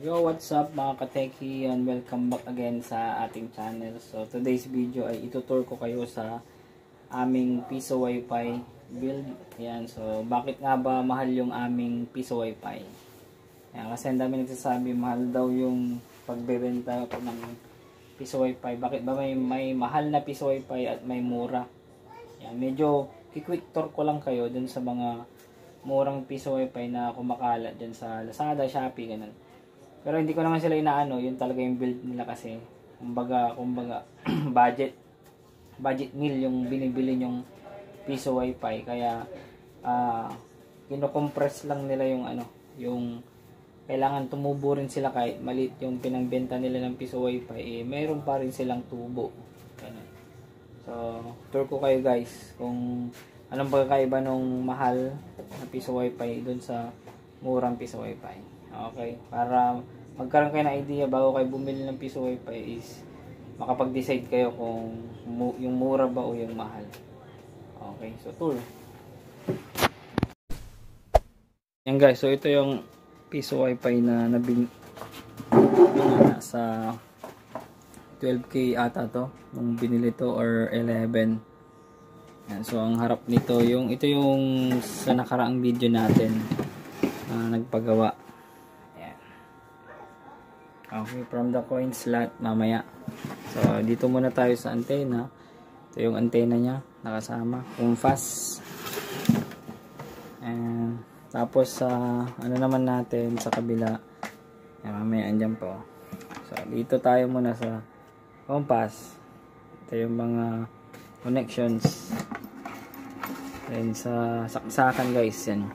Yo, what's up mga kateki, and welcome back again sa ating channel. So today's video ay itutur ko kayo sa aming piso wifi build. Ayan, so bakit nga ba mahal yung aming piso wifi? Ayan, kasi ang dami nagsasabi mahal daw yung pagbebenta ko ng piso wifi. Bakit ba may mahal na piso wifi at may mura? Ayan, medyo quick tour ko lang kayo dun sa mga murang piso wifi na kumakalat dyan sa Lazada, Shopee, ganun. Pero hindi ko naman sila inaano, yun talaga yung build nila kasi kumbaga budget meal yung binibili yung piso wifi, kaya kino-compress lang nila yung yung kailangan tumubo rin sila kahit maliit yung pinangbenta nila ng piso wifi, mayroon pa rin silang tubo. Ganun. So, tour ko kayo guys kung anong pagkakaiba nung mahal na piso wifi dun sa murang piso wifi. Okay, para magkaroon kayo ng idea bago kayo bumili ng piso wifi is makapag-decide kayo kung yung mura ba o yung mahal. Okay, so tour. Yan guys, so ito yung piso wifi na nasa 12k ata to nung binili to, or 11. Yan, so ang harap nito ito yung sa nakaraang video natin nagpagawa. Okay, from the coin slot mamaya. So, dito muna tayo sa antena. Ito yung antena niya, nakasama. Compass. And, tapos sa, ano naman natin, sa kabila. Yan, mamaya andyan po. So, dito tayo muna sa compass. Ito yung mga connections. Then, sa saksakan guys, yan.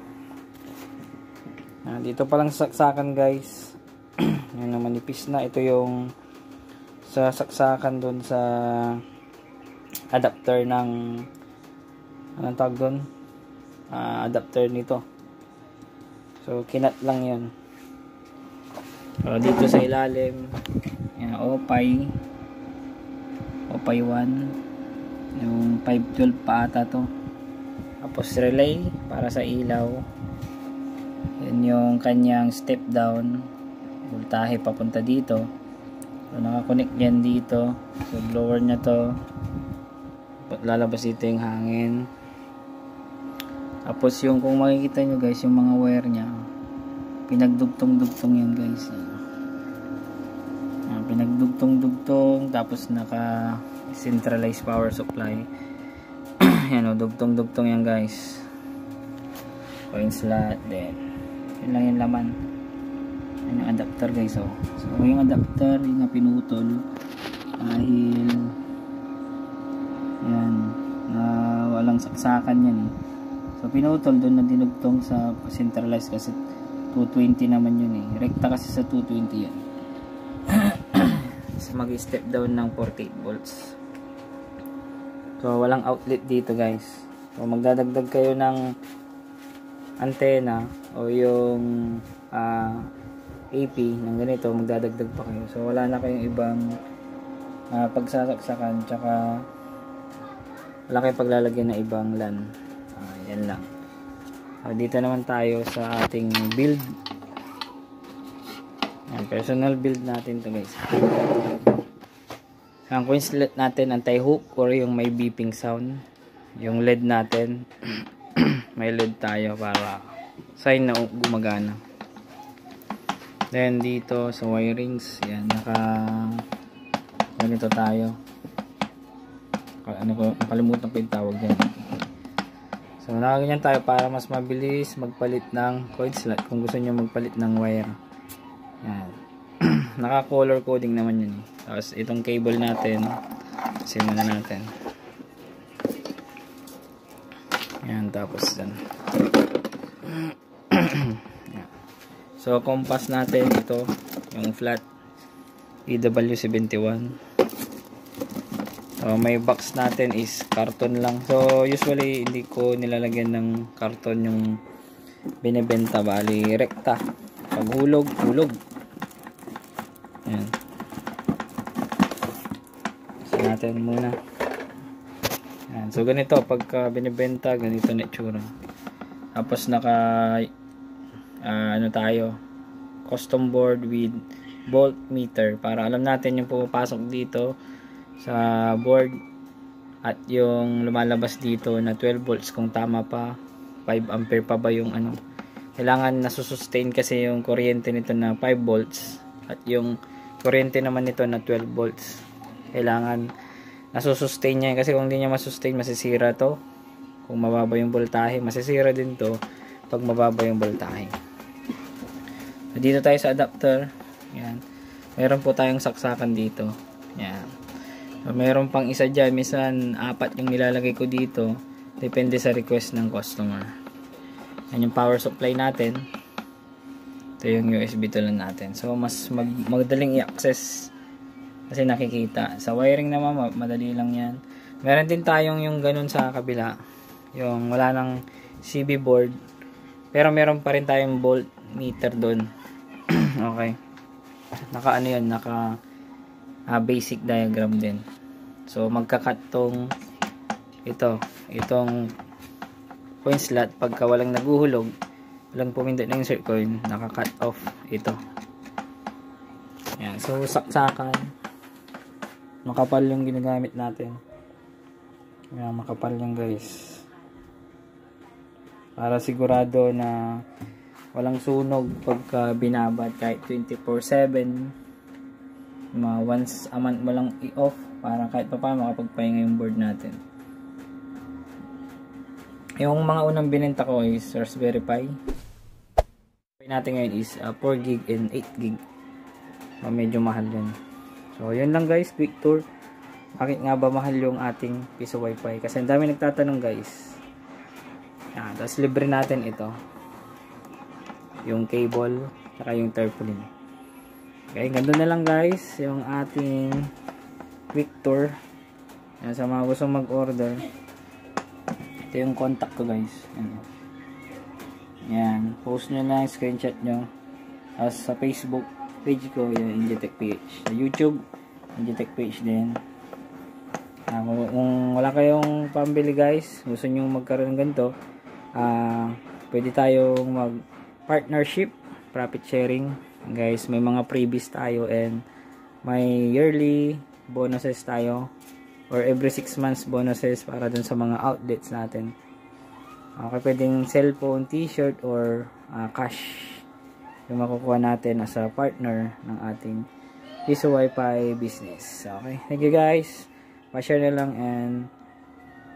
Dito pa lang saksakan guys. Yan naman, manipis na. Ito yung sa saksakan dun sa adapter ng anong tawag dun? Adapter nito. So, kinat lang yan. So, dito sa ilalim, yan, OPI 1. Yung 512 pa ata to. Tapos relay para sa ilaw. Yan yung kanyang step down. Voltahe papunta dito. So, nakakonect yan dito. So, blower nya to. Lalabas dito yung hangin. Tapos yung, kung makikita nyo guys, yung mga wire nya, pinagdugtong-dugtong yan guys. Pinagdugtong-dugtong. Tapos naka centralized power supply. Yan o, dugtong-dugtong yan guys. Coin slot. Then, yun lang yung laman. Yung adapter guys, oh. So yung adapter yung pinutol dahil yan walang saksakan yan so pinutol doon na dinugtong sa centralized kasi 220 naman yun rekta kasi sa 220 yan. So mag step down ng 48 volts. So walang outlet dito guys. So magdadagdag kayo ng antena o yung AP ng ganito, magdadagdag pa kayo. So wala na kayong ibang pagsasaksakan, tsaka wala kayong paglalagyan ng ibang LAN. Yan lang. Dito naman tayo sa ating build. Yan, personal build natin to guys. Ang coin slot natin anti-hook or yung may beeping sound. Yung LED natin may LED tayo para sign na gumagana. Then dito sa wirings, yan, ganito tayo. Nakalimutan ko yung tawag dyan. So nakaganyan tayo para mas mabilis magpalit ng coin slot kung gusto nyo magpalit ng wire. Yan. Naka color coding naman yun. Tapos itong cable natin, simulan natin. Yan, tapos yan. So, compass natin ito, yung flat EW71. So, may box natin is karton lang. So, usually hindi ko nilalagyan ng karton yung binebenta, bali rekta. Pag hulog. Yan. So, natin muna. Yan. So, ganito pagka binebenta, ganito na itsura. Tapos naka tayo, custom board with voltmeter para alam natin yung pumapasok dito sa board at yung lumalabas dito na 12 volts kung tama pa, 5 ampere pa ba yung ano. Kailangan nasusustain kasi yung kuryente nito na 5 volts at yung kuryente naman nito na 12 volts. Kailangan nasusustain niya kasi kung hindi niya masustain, masisira to. Kung mababa yung voltahe, masisira din to pag mababa yung voltahe. So, dito tayo sa adapter. Yan. Meron po tayong saksakan dito. Yan. So, meron pang isa dyan. Minsan, 4 yung nilalagay ko dito. Depende sa request ng customer. Yan yung power supply natin. Ito yung USB tulan natin. So, mas madaling i-access kasi nakikita. Sa wiring naman, madali lang yan. Meron din tayong yung ganun sa kabila. Yung wala ng CB board. Pero meron pa rin tayong voltmeter doon. Okay. Naka ano yun, naka basic diagram din. So, magka-cut tong itong coin slot pagka walang naguhulog, walang pumindot ng insert coin, naka-cut off ito. Yan. So, saksakan. Makapal yung ginagamit natin. Yan, makapal yung guys. Para sigurado na walang sunog pagka binabad kahit 24/7. Once a month mo lang i-off para kahit pa paano makapagpahinga yung board natin. Yung mga unang binenta ko is Raspberry Pi. Natin ngayon is 4 gig and 8 gig. Medyo mahal yan. So, yun lang guys, quick tour. Bakit nga ba mahal yung ating piso wifi? Kasi ang dami nagtatanong guys. Yan, tapos libre natin ito. Yung cable, saka yung tarpaulin. Okay, ganda na lang guys yung ating quick tour. Yan, sa mga gusto mag-order. Ito yung contact ko guys. Yan, post nyo lang, screenshot nyo. As sa Facebook page ko, yung Ingitech PH. Sa YouTube, Ingitech PH din. Kung wala kayong pambili guys, gusto nyo magkaroon ng ganito, pwede tayong mag partnership, profit sharing. Guys, may mga freebies tayo and may yearly bonuses tayo. Or every 6 months bonuses para dun sa mga outlets natin. Okay, pwedeng cellphone, t-shirt, or cash yung makukuha natin as a partner ng ating Piso Wifi business. Okay, thank you guys. Pa-share na lang and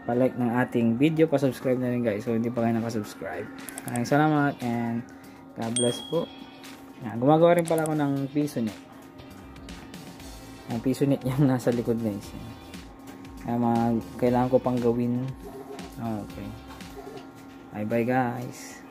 pa-like ng ating video. Pa-subscribe na rin guys so hindi pa kayo nakasubscribe. Maraming salamat and God bless po. Yan, gumagawa rin pala ako ng piso net. Ang piso net yung nasa likod guys. Kaya kailangan ko pang gawin. Okay. Bye bye guys.